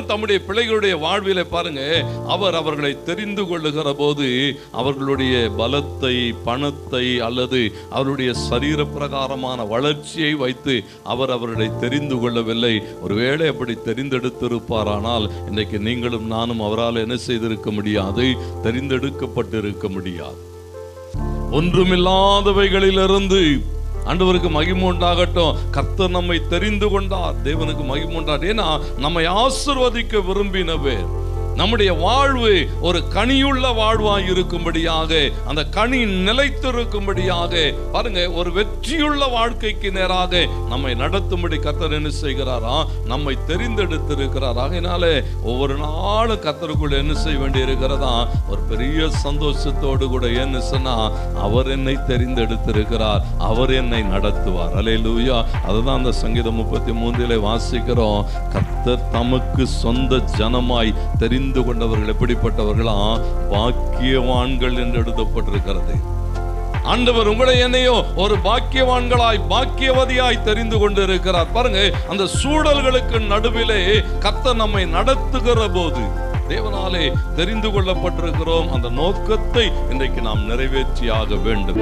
நாளும் தம்முடைய பிள்ளைகளுடைய வாழ்விலே பாருங்க, அவர் அவர்களை தெரிந்து கொள்ளுகிற போது அவர்களுடைய பலத்தை, பணத்தை அல்லது அவருடைய சரீர பிரகாரமான வளர்ச்சியை வைத்து அவர் அவர்களை தெரிந்து கொள்ளவில்லை. ஒருவேளை அப்படி தெரிந்தெடுத்திருப்பாரானால் இன்றைக்கு நீங்களும் நானும் அவரால் என்ன செய்திருக்க முடியாது? தெரிந்தெடுக்கப்பட்டு இருக்க முடியாது. ஒன்றுமில்லாதவைகளிலிருந்து ஆண்டவருக்கு மகிமை உண்டாகட்டும். கர்த்தர் நம்மை தெரிந்து கொண்டார், தேவனுக்கு மகிமை உண்டாகட்டும். ஏன்னா நம்மை ஆசீர்வதிக்க விரும்பினவர். நம்முடைய வாழ்வு ஒரு கனியுள்ள வாழ்வாய் இருக்கும்படியாக, அந்த கனி நிலைத்திருக்கும்படியாக பாருங்க, ஒரு வெற்றியுள்ள வாழ்க்கைக்கு நேராக நம்மை நடத்தும்படி கர்த்தர் என்ன செய்கிறாரா? நம்மை தெரிந்தெடுத்திருக்கிறார். ஆகையினாலே ஒவ்வொரு நாளும் கர்த்தருக்குள்ள என்ன செய்ய வேண்டி இருக்கிறதா? ஒரு பெரிய சந்தோஷத்தோடு கூட. என்ன சொன்னா, அவர் என்னை தெரிந்தெடுத்திருக்கிறார், அவர் என்னை நடத்துவார். அல்லேலூயா. அதுதான் அந்த சங்கீதம் 33 வாசிக்கிறோம். கர்த்தர் தமக்கு சொந்த ஜனமாய் தெரிந்து கொண்டவர்கள் எப்படிப்பட்டவர்களா? பாக்கியவான்கள் என்று எழுதப்பட்டிருக்கிறது. ஆண்டவர் உங்களை என்னையோ ஒரு பாக்கியவான்களாய், பாக்கியவதியாய் தெரிந்து கொண்டு இருக்கிறார். பாருங்க, அந்த சூழல்களுக்கு நடுவிலே கர்த்தர் நம்மை நடத்துகிற போது தேவனாலே தெரிந்து கொள்ளப்பட்டிருக்கிறோம். அந்த நோக்கத்தை இன்றைக்கு நாம் நிறைவேற்றியாக வேண்டும்.